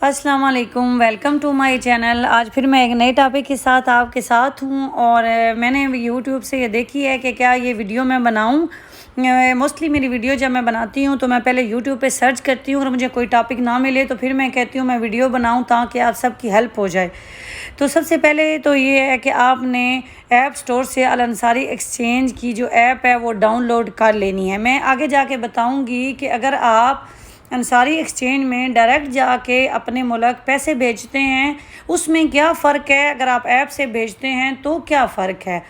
अस्सलाम वालेकुम, welcome to my channel. आज फिर मैं एक नए टॉपिक के साथ आपके साथ हूँ और मैंने यूट्यूब से ये देखी है कि क्या ये वीडियो मैं बनाऊँ। मोस्टली मेरी वीडियो जब मैं बनाती हूँ तो मैं पहले यूट्यूब पे सर्च करती हूँ और मुझे कोई टॉपिक ना मिले तो फिर मैं कहती हूँ मैं वीडियो बनाऊँ ताकि आप सबकी हेल्प हो जाए। तो सबसे पहले तो ये है कि आपने ऐप स्टोर से अल अंसारी एक्सचेंज की जो ऐप है वो डाउनलोड कर लेनी है। मैं आगे जाके बताऊँगी कि अगर आप अंसारी एक्सचेंज में डायरेक्ट जाके अपने मुल्क पैसे भेजते हैं उसमें क्या फ़र्क है, अगर आप ऐप से भेजते हैं तो क्या फ़र्क है।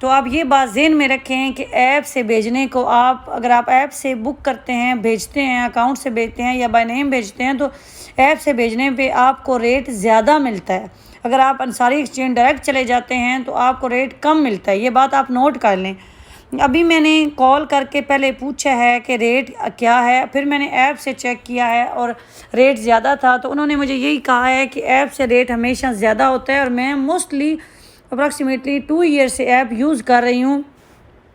तो आप ये बात ज़हन में रखें कि ऐप से भेजने को अगर आप ऐप से बुक करते हैं, भेजते हैं, अकाउंट से भेजते हैं या बाय नेम भेजते हैं तो ऐप से भेजने पे आपको रेट ज़्यादा मिलता है। अगर आप अंसारी एक्सचेंज डायरेक्ट चले जाते हैं तो आपको रेट कम मिलता है। ये बात आप नोट कर लें। अभी मैंने कॉल करके पहले पूछा है कि रेट क्या है, फिर मैंने ऐप से चेक किया है और रेट ज़्यादा था तो उन्होंने मुझे यही कहा है कि ऐप से रेट हमेशा ज़्यादा होता है। और मैं मोस्टली अप्रॉक्सीमेटली 2 ईयर से ऐप यूज़ कर रही हूँ।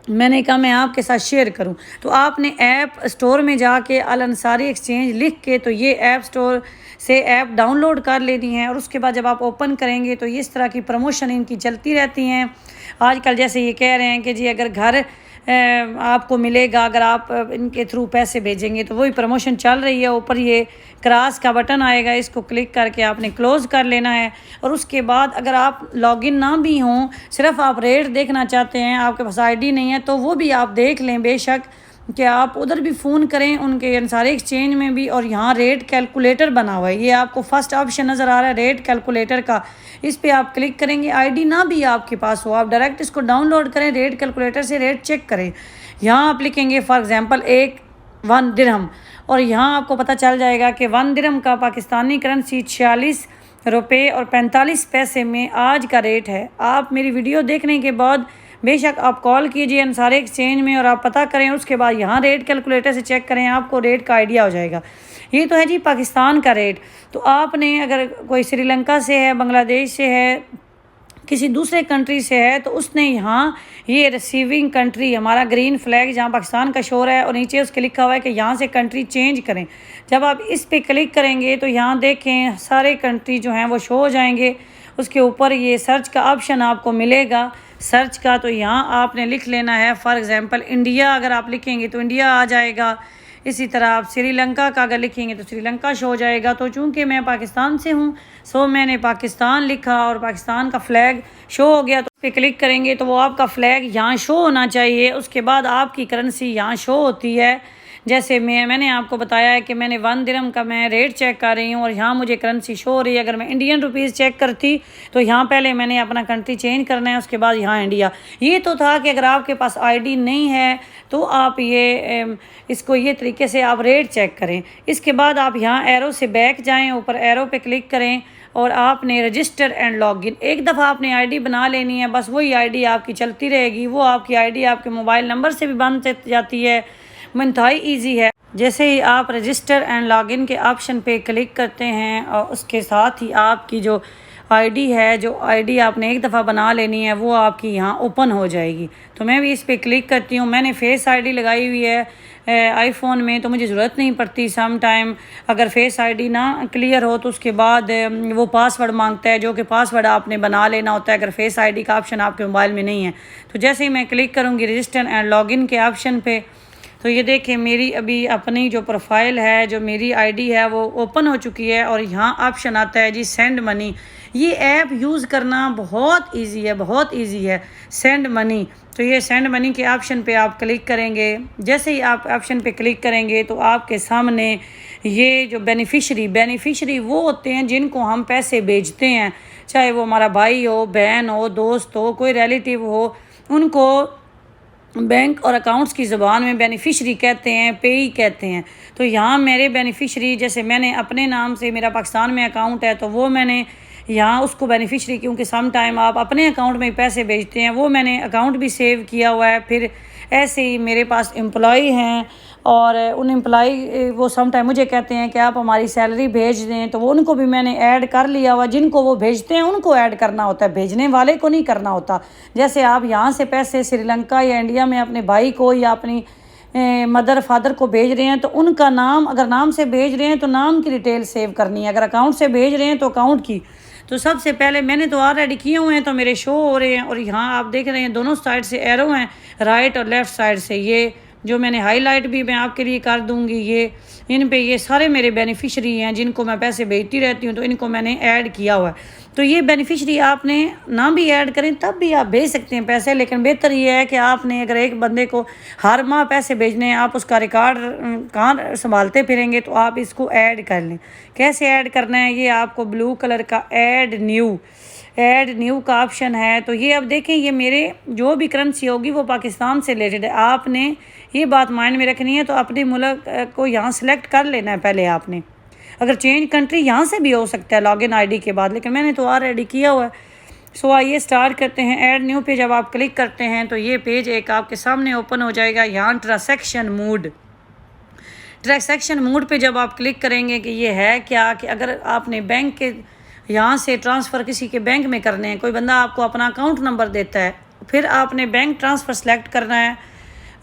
मैंने कहा मैं आपके साथ शेयर करूं। तो आपने ऐप स्टोर में जाके अल अंसारी एक्सचेंज लिख के तो ये ऐप स्टोर से ऐप डाउनलोड कर लेनी है और उसके बाद जब आप ओपन करेंगे तो इस तरह की प्रमोशन इनकी चलती रहती हैं। आजकल जैसे ये कह रहे हैं कि जी अगर घर आपको मिलेगा अगर आप इनके थ्रू पैसे भेजेंगे, तो वही प्रमोशन चल रही है। ऊपर ये क्रॉस का बटन आएगा, इसको क्लिक करके आपने क्लोज़ कर लेना है। और उसके बाद अगर आप लॉगिन ना भी हों, सिर्फ आप रेट देखना चाहते हैं, आपके पास आईडी नहीं है, तो वो भी आप देख लें बेशक कि आप उधर भी फ़ोन करें उनके अंसारी एक्सचेंज में भी। और यहाँ रेट कैलकुलेटर बना हुआ है, ये आपको फर्स्ट ऑप्शन नज़र आ रहा है रेट कैलकुलेटर का। इस पे आप क्लिक करेंगे, आईडी ना भी आपके पास हो, आप डायरेक्ट इसको डाउनलोड करें, रेट कैलकुलेटर से रेट चेक करें। यहाँ आप लिखेंगे फॉर एग्ज़ाम्पल 1 दिरहम और यहाँ आपको पता चल जाएगा कि 1 दिरहम का पाकिस्तानी करेंसी 46 रुपये और 45 पैसे में आज का रेट है। आप मेरी वीडियो देखने के बाद बेशक आप कॉल कीजिए अंसारी एक्सचेंज में और आप पता करें, उसके बाद यहाँ रेट कैलकुलेटर से चेक करें, आपको रेट का आइडिया हो जाएगा। ये तो है जी पाकिस्तान का रेट। तो आपने अगर कोई श्रीलंका से है, बांग्लादेश से है, किसी दूसरे कंट्री से है, तो उसने यहाँ ये रिसीविंग कंट्री हमारा ग्रीन फ्लैग जहाँ पाकिस्तान का शो है और नीचे उसके लिखा हुआ है कि यहाँ से कंट्री चेंज करें। जब आप इस पे क्लिक करेंगे तो यहाँ देखें सारे कंट्री जो हैं वो शो हो जाएंगे। उसके ऊपर ये सर्च का ऑप्शन आपको मिलेगा, सर्च का, तो यहाँ आपने लिख लेना है फॉर एग्ज़ाम्पल इंडिया। अगर आप लिखेंगे तो इंडिया आ जाएगा। इसी तरह आप श्रीलंका का अगर लिखेंगे तो श्रीलंका शो हो जाएगा। तो चूँकि मैं पाकिस्तान से हूँ सो मैंने पाकिस्तान लिखा और पाकिस्तान का फ्लैग शो हो गया। तो उस पर क्लिक करेंगे तो वो आपका फ्लैग यहाँ शो होना चाहिए। उसके बाद आपकी करेंसी यहाँ शो होती है। जैसे मैंने आपको बताया है कि मैंने 1 दिरहम का मैं रेट चेक कर रही हूँ और यहाँ मुझे करेंसी शो हो रही है। अगर मैं इंडियन रुपीज़ चेक करती तो यहाँ पहले मैंने अपना कंट्री चेंज करना है, उसके बाद यहाँ इंडिया। ये तो था कि अगर आपके पास आईडी नहीं है तो आप इसको ये तरीके से आप रेट चेक करें। इसके बाद आप यहाँ एरो से बैक जाएँ, ऊपर एरो पे क्लिक करें और आपने रजिस्टर एंड लॉगिन, एक दफ़ा आपने आईडी बना लेनी है, बस वही आईडी आपकी चलती रहेगी। वो आपकी आईडी आपके मोबाइल नंबर से भी बन जाती है, इंतहाई ईजी है। जैसे ही आप रजिस्टर एंड लॉगिन के ऑप्शन पे क्लिक करते हैं और उसके साथ ही आपकी जो आईडी है, जो आईडी आपने एक दफ़ा बना लेनी है, वो आपकी यहाँ ओपन हो जाएगी। तो मैं भी इस पर क्लिक करती हूँ। मैंने फेस आईडी लगाई हुई है आईफोन में, तो मुझे ज़रूरत नहीं पड़ती। सम टाइम अगर फेस आईडी ना क्लियर हो तो उसके बाद वो पासवर्ड मांगता है, जो कि पासवर्ड आपने बना लेना होता है अगर फेस आईडी का ऑप्शन आपके मोबाइल में नहीं है। तो जैसे ही मैं क्लिक करूँगी रजिस्टर एंड लॉगिन के ऑप्शन पे, तो ये देखें मेरी अभी अपनी जो प्रोफाइल है, जो मेरी आईडी है वो ओपन हो चुकी है। और यहाँ ऑप्शन आता है जी सेंड मनी। ये ऐप यूज़ करना बहुत इजी है, बहुत इजी है, सेंड मनी। तो ये सेंड मनी के ऑप्शन पे आप क्लिक करेंगे। जैसे ही आप ऑप्शन पे क्लिक करेंगे तो आपके सामने ये जो बेनिफिशरी वो होते हैं जिनको हम पैसे भेजते हैं, चाहे वो हमारा भाई हो, बहन हो, दोस्त हो, कोई रिलेटिव हो, उनको बैंक और अकाउंट्स की ज़बान में बेनिफिशरी कहते हैं, पेई कहते हैं। तो यहाँ मेरे बेनिफिशरी, जैसे मैंने अपने नाम से, मेरा पाकिस्तान में अकाउंट है, तो वो मैंने यहाँ उसको बेनिफिशरी, क्योंकि सम टाइम आप अपने अकाउंट में पैसे भेजते हैं, वो मैंने अकाउंट भी सेव किया हुआ है। फिर ऐसे ही मेरे पास एम्प्लॉई हैं और उन एम्प्लॉई वो सम टाइम मुझे कहते हैं कि आप हमारी सैलरी भेज दें, तो वो उनको भी मैंने ऐड कर लिया हुआ। जिनको वो भेजते हैं उनको ऐड करना होता है, भेजने वाले को नहीं करना होता। जैसे आप यहाँ से पैसे श्रीलंका या इंडिया में अपने भाई को या अपनी मदर फादर को भेज रहे हैं तो उनका नाम, अगर नाम से भेज रहे हैं तो नाम की डिटेल सेव करनी है, अगर अकाउंट से भेज रहे हैं तो अकाउंट की। तो सबसे पहले मैंने तो ऑलरेडी किए हुए हैं तो मेरे शो हो रहे हैं, और यहाँ आप देख रहे हैं दोनों साइड से एरो हैं, राइट और लेफ़्ट साइड से। ये जो मैंने हाईलाइट भी मैं आपके लिए कर दूंगी, ये इन पे ये सारे मेरे बेनिफिशरी हैं जिनको मैं पैसे भेजती रहती हूँ, तो इनको मैंने ऐड किया हुआ है। तो ये बेनिफिशरी आपने ना भी ऐड करें तब भी आप भेज सकते हैं पैसे, लेकिन बेहतर ये है कि आपने अगर एक बंदे को हर माह पैसे भेजने हैं, आप उसका रिकॉर्ड कहाँ संभालते फिरेंगे, तो आप इसको ऐड कर लें। कैसे ऐड करना है, ये आपको ब्लू कलर का ऐड न्यू का ऑप्शन है। तो ये अब देखें, ये मेरे जो भी करेंसी होगी वो पाकिस्तान से रिलेटेड है, आपने ये बात माइंड में रखनी है। तो अपने मुल्क को यहाँ सेलेक्ट कर लेना है पहले आपने, अगर चेंज कंट्री यहाँ से भी हो सकता है लॉगिन आईडी के बाद, लेकिन मैंने तो ऑलरेडी किया हुआ है। सो आइए स्टार्ट करते हैं। ऐड न्यू पे जब आप क्लिक करते हैं तो ये पेज एक आपके सामने ओपन हो जाएगा। यहाँ ट्रांसैक्शन मोड पे जब आप क्लिक करेंगे कि ये है क्या, कि अगर आपने बैंक के यहाँ से ट्रांसफ़र किसी के बैंक में करने हैं, कोई बंदा आपको अपना अकाउंट नंबर देता है, फिर आपने बैंक ट्रांसफ़र सेलेक्ट करना है।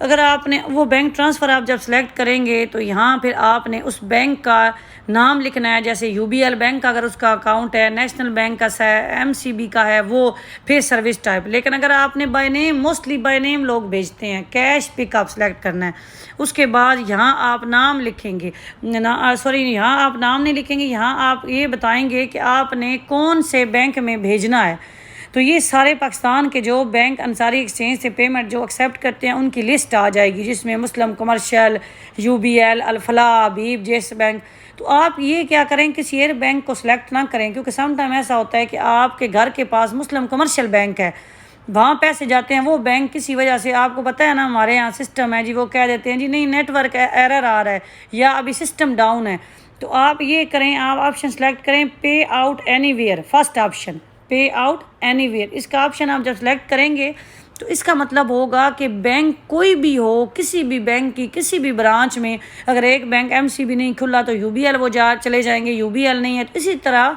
अगर आपने वो बैंक ट्रांसफ़र आप जब सेलेक्ट करेंगे तो यहाँ फिर आपने उस बैंक का नाम लिखना है, जैसे यूबीएल बैंक का अगर उसका अकाउंट है, नेशनल बैंक का है, एमसीबी का है वो, फिर सर्विस टाइप। लेकिन अगर आपने by name, mostly by name लोग भेजते हैं, कैश पिकअप सेलेक्ट करना है। उसके बाद यहाँ आप नाम लिखेंगे यहाँ आप नाम नहीं लिखेंगे, यहाँ आप ये बताएंगे कि आपने कौन से बैंक में भेजना है। तो ये सारे पाकिस्तान के जो बैंक अंसारी एक्सचेंज से पेमेंट जो एक्सेप्ट करते हैं उनकी लिस्ट आ जाएगी, जिसमें मुस्लिम कमर्शियल, यूबीएल, अल-फलाह, अबीब, जेस बैंक। तो आप ये क्या करें, किसी एक बैंक को सिलेक्ट ना करें, क्योंकि समटाइम ऐसा होता है कि आपके घर के पास मुस्लिम कमर्शियल बैंक है, वहाँ पैसे जाते हैं, वो बैंक किसी वजह से, आपको पता है ना हमारे यहाँ सिस्टम है जी, वो कह देते हैं जी नहीं नेटवर्क एरर आ रहा है या अभी सिस्टम डाउन है। तो आप ये करें, आप ऑप्शन सेलेक्ट करें पे आउट एनीवेयर, फर्स्ट ऑप्शन पे आउट एनीवेयर। इसका ऑप्शन आप जब सेलेक्ट करेंगे तो इसका मतलब होगा कि बैंक कोई भी हो, किसी भी बैंक की किसी भी ब्रांच में, अगर एक बैंक एमसीबी नहीं खुला तो यूबीएल वो चले जाएंगे, यूबीएल नहीं है तो इसी तरह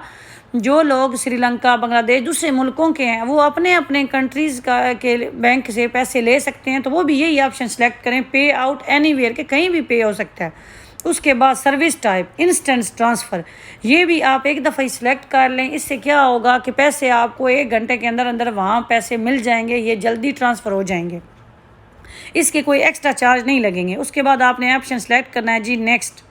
जो लोग श्रीलंका, बांग्लादेश, दूसरे मुल्कों के हैं वो अपने अपने कंट्रीज़ के बैंक से पैसे ले सकते हैं। तो वो भी यही ऑप्शन सेलेक्ट करें, पे आउट एनीवेयर, के कहीं भी पे हो सकता है। उसके बाद सर्विस टाइप इंस्टेंट ट्रांसफ़र, ये भी आप एक दफ़ा ही सिलेक्ट कर लें। इससे क्या होगा कि पैसे आपको 1 घंटे के अंदर अंदर वहाँ पैसे मिल जाएंगे, ये जल्दी ट्रांसफ़र हो जाएंगे, इसके कोई एक्स्ट्रा चार्ज नहीं लगेंगे। उसके बाद आपने ऑप्शन सेलेक्ट करना है जी नेक्स्ट।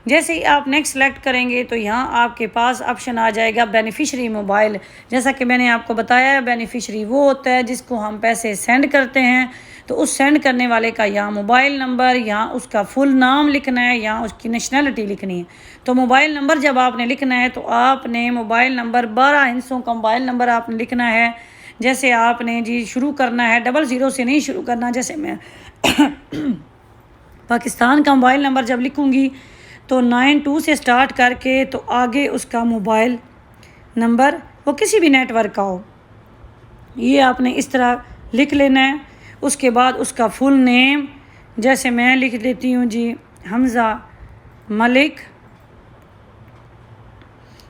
जैसे ही आप नेक्स्ट सेलेक्ट करेंगे तो यहाँ आपके पास ऑप्शन आ जाएगा बेनिफिशरी मोबाइल। जैसा कि मैंने आपको बताया है, बेनिफिशरी वो होता है जिसको हम पैसे सेंड करते हैं, तो उस सेंड करने वाले का यहाँ मोबाइल नंबर, यहाँ उसका फुल नाम लिखना है, यहाँ उसकी नेशनलिटी लिखनी है। तो मोबाइल नंबर जब आपने लिखना है तो आपने मोबाइल नंबर 12 हिस्सों का मोबाइल नंबर आपने लिखना है। जैसे आपने जी शुरू करना है 00 से नहीं शुरू करना, जैसे मैं पाकिस्तान का मोबाइल नंबर जब लिखूँगी तो 92 से स्टार्ट करके तो आगे उसका मोबाइल नंबर वो किसी भी नेटवर्क का हो, ये आपने इस तरह लिख लेना है। उसके बाद उसका फुल नेम, जैसे मैं लिख देती हूँ जी हमज़ा मलिक,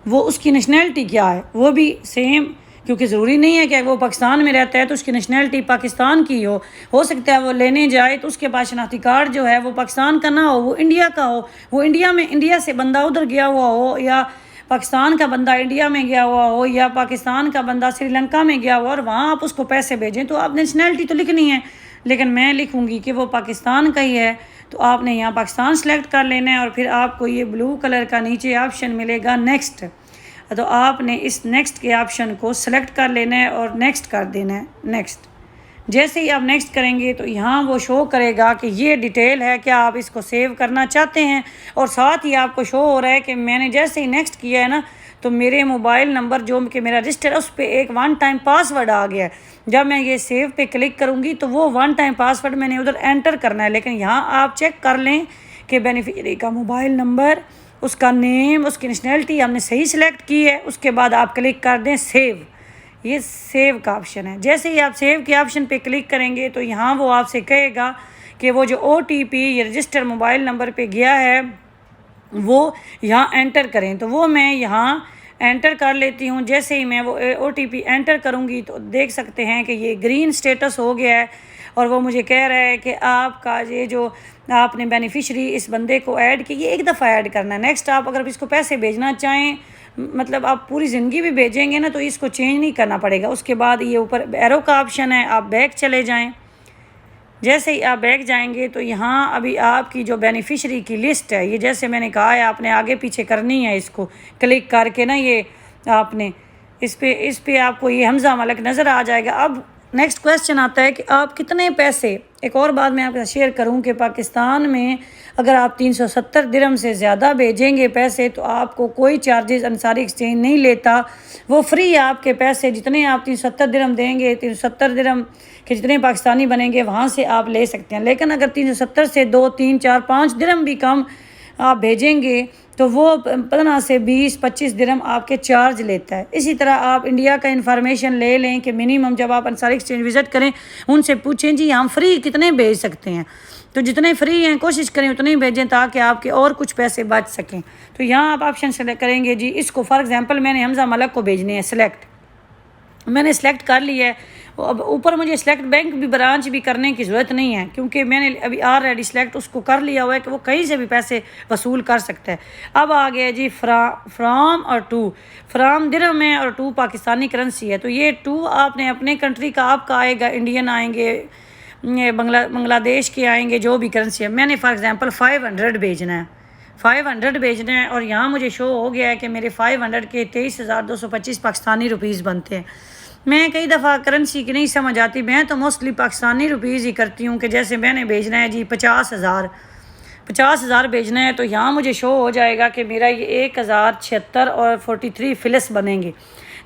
वो उसकी नेशनलिटी क्या है वो भी सेम, क्योंकि ज़रूरी नहीं है कि वो पाकिस्तान में रहता है तो उसकी नेशनलिटी पाकिस्तान की हो सकता है वो लेने जाए तो उसके पास शनाख्ती कार्ड जो है वो पाकिस्तान का ना हो, वो इंडिया का हो, वो इंडिया से बंदा उधर गया हुआ हो, या पाकिस्तान का बंदा इंडिया में गया हुआ हो, या पाकिस्तान का बंदा श्रीलंका में गया हुआ और वहाँ आप उसको पैसे भेजें। तो आप नेशनलिटी तो लिखनी है, लेकिन मैं लिखूँगी कि वो पाकिस्तान का ही है, तो आपने यहाँ पाकिस्तान सेलेक्ट कर लेना है। और फिर आपको ये ब्लू कलर का नीचे ऑप्शन मिलेगा नेक्स्ट, तो आपने इस नेक्स्ट के ऑप्शन को सेलेक्ट कर लेना है और नेक्स्ट कर देना है, नेक्स्ट। जैसे ही आप नेक्स्ट करेंगे तो यहाँ वो शो करेगा कि ये डिटेल है, क्या आप इसको सेव करना चाहते हैं, और साथ ही आपको शो हो रहा है कि मैंने जैसे ही नेक्स्ट किया है ना तो मेरे मोबाइल नंबर जो कि मेरा रजिस्टर है उस पर एक 1 टाइम पासवर्ड आ गया है। जब मैं ये सेव पे क्लिक करूँगी तो वो 1 टाइम पासवर्ड मैंने उधर एंटर करना है, लेकिन यहाँ आप चेक कर लें कि बेनिफिशियरी का मोबाइल नंबर, उसका नेम, उसकी नेशनलिटी हमने सही सिलेक्ट की है। उसके बाद आप क्लिक कर दें सेव, ये सेव का ऑप्शन है। जैसे ही आप सेव के ऑप्शन पे क्लिक करेंगे तो यहाँ वो आपसे कहेगा कि वो जो OTP ये रजिस्टर मोबाइल नंबर पे गया है वो यहाँ एंटर करें, तो वो मैं यहाँ एंटर कर लेती हूँ। जैसे ही मैं वो OTP एंटर करूँगी तो देख सकते हैं कि ये ग्रीन स्टेटस हो गया है। और वो मुझे कह रहा है कि आपका ये जो आपने बेनिफिशरी इस बंदे को ऐड की, ये एक दफ़ा ऐड करना है। नेक्स्ट आप अगर इसको पैसे भेजना चाहें, मतलब आप पूरी ज़िंदगी भी भेजेंगे ना, तो इसको चेंज नहीं करना पड़ेगा। उसके बाद ये ऊपर एरो का ऑप्शन है, आप बैक चले जाएँ। जैसे ही आप बैक जाएंगे तो यहाँ अभी आपकी जो बेनिफिशरी की लिस्ट है, ये जैसे मैंने कहा है आपने आगे पीछे करनी है, इसको क्लिक करके ना ये आपने इस पे आपको ये हमज़ा मलक नज़र आ जाएगा। अब नेक्स्ट क्वेश्चन आता है कि आप कितने पैसे, एक और बात मैं आपके साथ शेयर करूं कि पाकिस्तान में अगर आप 370 दिरहम से ज़्यादा भेजेंगे पैसे तो आपको कोई चार्जेस अंसारी एक्सचेंज नहीं लेता, वो फ्री आपके पैसे जितने आप 370 दिरहम देंगे, 370 दिरहम के जितने पाकिस्तानी बनेंगे वहाँ से आप ले सकते हैं। लेकिन अगर 370 से 2, 3, 4, 5 दिरहम भी कम आप भेजेंगे तो वो 15 से 20, 25 दिरहम आपके चार्ज लेता है। इसी तरह आप इंडिया का इन्फॉर्मेशन ले लें कि मिनिमम जब आप अंसारी एक्सचेंज विज़िट करें उनसे पूछें जी हम फ्री कितने भेज सकते हैं, तो जितने फ्री हैं कोशिश करें उतने ही भेजें ताकि आपके और कुछ पैसे बच सकें। तो यहाँ आप ऑप्शन सेलेक्ट करेंगे जी, इसको फॉर एग्जांपल मैंने हमज़ा मलक को भेजने हैं, सिलेक्ट मैंने सेलेक्ट कर लिया है। अब ऊपर मुझे सेलेक्ट बैंक भी ब्रांच भी करने की ज़रूरत नहीं है क्योंकि मैंने अभी ऑलरेडी सेलेक्ट उसको कर लिया हुआ है कि वो कहीं से भी पैसे वसूल कर सकता है। अब आ गया जी फ्राम और टू। फ्राम दिरहम है और टू पाकिस्तानी करेंसी है, तो ये टू आपने अपने कंट्री का आपका आएगा, इंडियन आएंगे, बांग्लादेश के आएंगे, जो भी करेंसी है। मैंने फॉर एग्जांपल 500 भेजना है, 500 भेजना है और यहाँ मुझे शो हो गया है कि मेरे 500 के 23,225 पाकिस्तानी रुपीज़ बनते हैं। मैं कई दफ़ा करेंसी की नहीं समझ आती, मैं तो मोस्टली पाकिस्तानी रुपीज़ ही करती हूँ कि जैसे मैंने भेजना है जी 50,000 भेजना है, तो यहाँ मुझे शो हो जाएगा कि मेरा ये 1076 और 43 फिलस बनेंगे।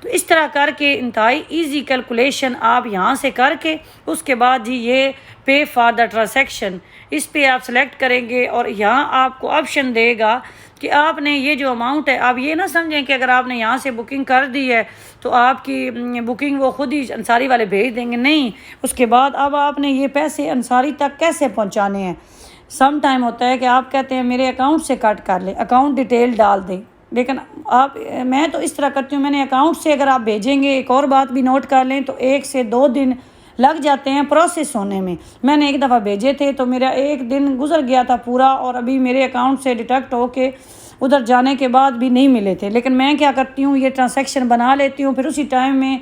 तो इस तरह करके इंतहाई ईजी कैलकुलेशन आप यहाँ से करके उसके बाद जी ये पे फॉर द ट्रांसैक्शन, इस पे आप सेलेक्ट करेंगे और यहाँ आपको ऑप्शन देगा कि आपने ये जो अमाउंट है, आप ये ना समझें कि अगर आपने यहाँ से बुकिंग कर दी है तो आपकी बुकिंग वो खुद ही अंसारी वाले भेज देंगे, नहीं। उसके बाद अब आपने ये पैसे अंसारी तक कैसे पहुँचाने हैं। सम टाइम होता है कि आप कहते हैं मेरे अकाउंट से कट कर लें, अकाउंट डिटेल डाल दें, लेकिन मैं तो इस तरह करती हूँ, मैंने अकाउंट से अगर आप भेजेंगे, एक और बात भी नोट कर लें, तो 1 से 2 दिन लग जाते हैं प्रोसेस होने में। मैंने एक दफ़ा भेजे थे तो मेरा 1 दिन गुजर गया था पूरा और अभी मेरे अकाउंट से डिटेक्ट होके उधर जाने के बाद भी नहीं मिले थे। लेकिन मैं क्या करती हूँ, ये ट्रांसैक्शन बना लेती हूँ, फिर उसी टाइम में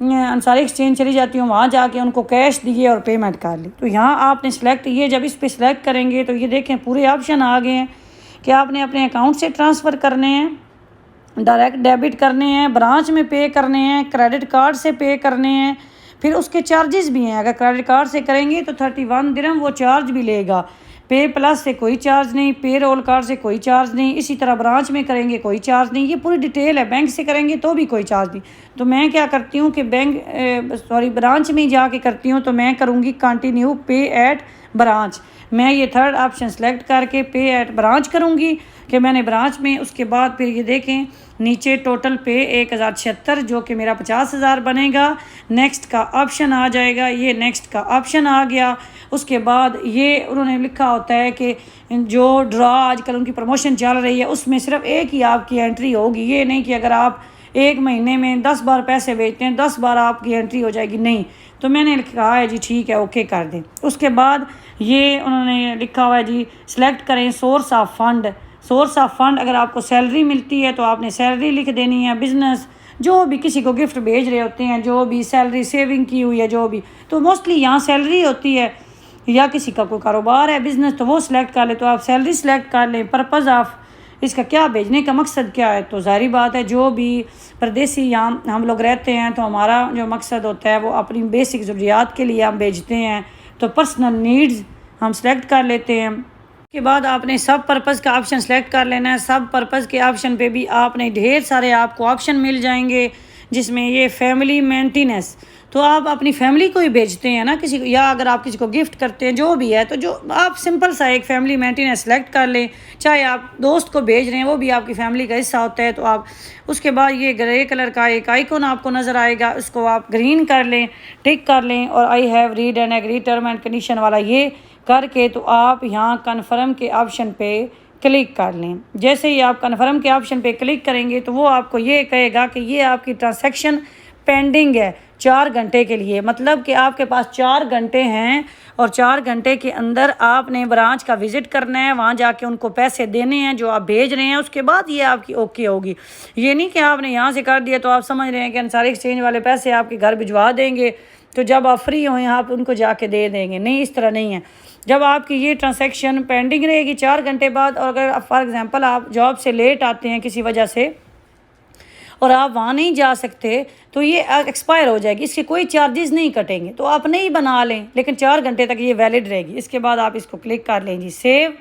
अंसारी एक्सचेंज चली जाती हूँ, वहाँ जाके उनको कैश दिए और पेमेंट कर ली। तो यहाँ आपने सेलेक्ट, ये जब इस पर सेलेक्ट करेंगे तो ये देखें पूरे ऑप्शन आ गए हैं कि आपने अपने अकाउंट से ट्रांसफ़र करने हैं, डायरेक्ट डेबिट करने हैं, ब्रांच में पे करने हैं, क्रेडिट कार्ड से पे करने हैं, फिर उसके चार्जेस भी हैं। अगर क्रेडिट कार्ड से करेंगे तो 31 दिरहम वो चार्ज भी लेगा, पे प्लस से कोई चार्ज नहीं, पे रोल कार्ड से कोई चार्ज नहीं, इसी तरह ब्रांच में करेंगे कोई चार्ज नहीं, ये पूरी डिटेल है। बैंक से करेंगे तो भी कोई चार्ज नहीं। तो मैं क्या करती हूँ कि ब्रांच में ही जाके करती हूँ, तो मैं करूँगी कंटिन्यू पे एट ब्रांच। मैं ये थर्ड ऑप्शन सेलेक्ट करके पे एट ब्रांच करूँगी कि मैंने ब्रांच में। उसके बाद फिर ये देखें नीचे टोटल पे 1076 जो कि मेरा 50,000 बनेगा। नेक्स्ट का ऑप्शन आ जाएगा, ये नेक्स्ट का ऑप्शन आ गया। उसके बाद ये उन्होंने लिखा होता है कि जो ड्रा आजकल उनकी प्रमोशन चल रही है उसमें सिर्फ एक ही आपकी एंट्री होगी, ये नहीं कि अगर आप 1 महीने में 10 बार पैसे भेजते हैं 10 बार आपकी एंट्री हो जाएगी, नहीं। तो मैंने कहा है जी ठीक है ओके कर दें। उसके बाद ये उन्होंने लिखा हुआ है जी सिलेक्ट करें source of fund. Source of fund अगर आपको सैलरी मिलती है तो आपने सैलरी लिख देनी है, बिज़नेस जो भी किसी को गिफ्ट भेज रहे होते हैं, जो भी सैलरी सेविंग की हुई है, जो भी, तो मोस्टली यहाँ सैलरी होती है, या किसी का कोई कारोबार है बिज़नेस तो वो सिलेक्ट कर ले, तो आप सैलरी सिलेक्ट कर लें। पर्पज़ ऑफ इसका क्या, भेजने का मकसद क्या है, तो ज़ाहिर बात है जो भी परदेसी यहाँ हम लोग रहते हैं तो हमारा जो मकसद होता है वो अपनी बेसिक ज़रूरियात के लिए हम भेजते हैं, तो पर्सनल नीड्स हम सेलेक्ट कर लेते हैं। के बाद आपने सब पर्पज़ का ऑप्शन सेलेक्ट कर लेना है। सब पर्पज़ के ऑप्शन पे भी आपने ढेर सारे आपको ऑप्शन मिल जाएंगे, जिसमें ये फैमिली मेंटेनेंस, तो आप अपनी फैमिली को ही भेजते हैं ना किसी को, या अगर आप किसी को गिफ्ट करते हैं जो भी है, तो जो आप सिंपल सा एक फैमिली मेंटेनेंस सेलेक्ट कर लें। चाहे आप दोस्त को भेज रहे हैं वो भी आपकी फैमिली का हिस्सा होता है, तो आप उसके बाद ये ग्रे कलर का एक आइकॉन आपको नज़र आएगा, उसको आप ग्रीन कर लें, टिक कर लें, और I have read and agree term and condition वाला ये करके तो आप यहाँ कन्फर्म के ऑप्शन पे क्लिक कर लें। जैसे ही आप कन्फर्म के ऑप्शन पे क्लिक करेंगे तो वो आपको ये कहेगा कि ये आपकी ट्रांसैक्शन पेंडिंग है 4 घंटे के लिए। मतलब कि आपके पास 4 घंटे हैं और 4 घंटे के अंदर आपने ब्रांच का विज़िट करना है, वहाँ जाके उनको पैसे देने हैं जो आप भेज रहे हैं, उसके बाद ये आपकी ओके होगी। ये नहीं कि आपने यहाँ से कर दिया तो आप समझ रहे हैं कि अंसारी एक्सचेंज वाले पैसे आपके घर भिजवा देंगे, तो जब आप फ्री हों आप उनको जाके दे देंगे। नहीं, इस तरह नहीं है। जब आपकी ये ट्रांसैक्शन पेंडिंग रहेगी 4 घंटे बाद, और अगर फॉर एग्ज़ाम्पल आप जॉब से लेट आते हैं किसी वजह से और आप वहाँ नहीं जा सकते, तो ये एक्सपायर हो जाएगी। इसके कोई चार्जेस नहीं कटेंगे, तो आप नहीं बना लें, लेकिन 4 घंटे तक ये वैलिड रहेगी। इसके बाद आप इसको क्लिक कर लें जी, सेव।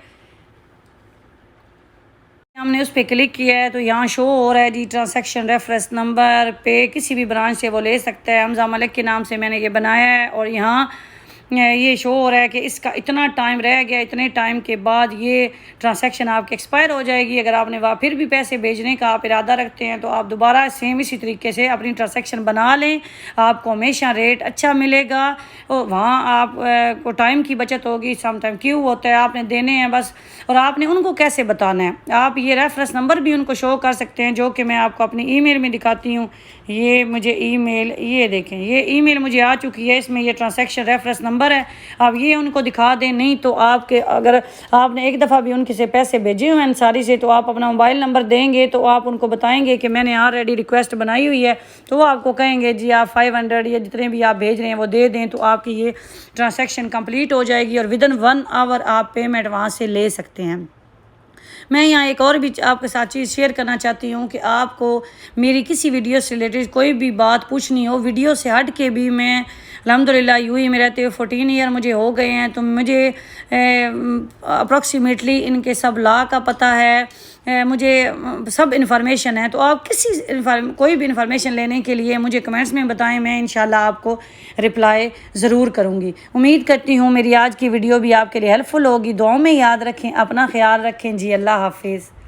हमने उस पर क्लिक किया है तो यहाँ शो हो रहा है जी ट्रांजैक्शन रेफरेंस नंबर पे, किसी भी ब्रांच से वो ले सकता है। हमजा मलिक के नाम से मैंने ये बनाया है और यहाँ ये शो हो रहा है कि इसका इतना टाइम रह गया, इतने टाइम के बाद ये ट्रांजैक्शन आपकी एक्सपायर हो जाएगी। अगर आपने वहाँ फिर भी पैसे भेजने का आप इरादा रखते हैं तो आप दोबारा सेम इसी तरीके से अपनी ट्रांजैक्शन बना लें, आपको हमेशा रेट अच्छा मिलेगा और वहाँ आप को टाइम की बचत होगी। सम टाइम क्यों होता है, आपने देने हैं बस, और आपने उनको कैसे बताना है। आप ये रेफरेंस नंबर भी उनको शो कर सकते हैं, जो कि मैं आपको अपनी ईमेल में दिखाती हूँ। ये मुझे ईमेल, ये देखें, ये ईमेल मुझे आ चुकी है, इसमें ये ट्रांजैक्शन रेफरेंस नंबर है। आप ये उनको दिखा दें। नहीं तो आपके, अगर आपने एक दफ़ा भी उनके से पैसे भेजे हुए हैं अंसारी से, तो आप अपना मोबाइल नंबर देंगे तो आप उनको बताएंगे कि मैंने ऑलरेडी रिक्वेस्ट बनाई हुई है, तो वो आपको कहेंगे जी आप 500 या जितने भी आप भेज रहे हैं वो दे दें, तो आपकी ये ट्रांजैक्शन कंप्लीट हो जाएगी और विदिन 1 आवर आप पेमेंट वहाँ से ले सकते हैं। मैं यहाँ एक और भी आपके साथ चीज़ शेयर करना चाहती हूँ कि आपको मेरी किसी वीडियो से रिलेटेड कोई भी बात पूछनी हो, वीडियो से हट के भी, मैं अल्हम्दुलिल्लाह यूएई में रहते हुए 14 ईयर मुझे हो गए हैं, तो मुझे अप्रॉक्सीमेटली इनके सब लॉ का पता है, मुझे सब इन्फॉर्मेशन है। तो आप कोई भी इन्फॉर्मेशन लेने के लिए मुझे कमेंट्स में बताएं, मैं इंशाल्लाह आपको रिप्लाई ज़रूर करूँगी। उम्मीद करती हूँ मेरी आज की वीडियो भी आपके लिए हेल्पफुल होगी। दुआओं में याद रखें, अपना ख्याल रखें जी। अल्लाह हाफिज़।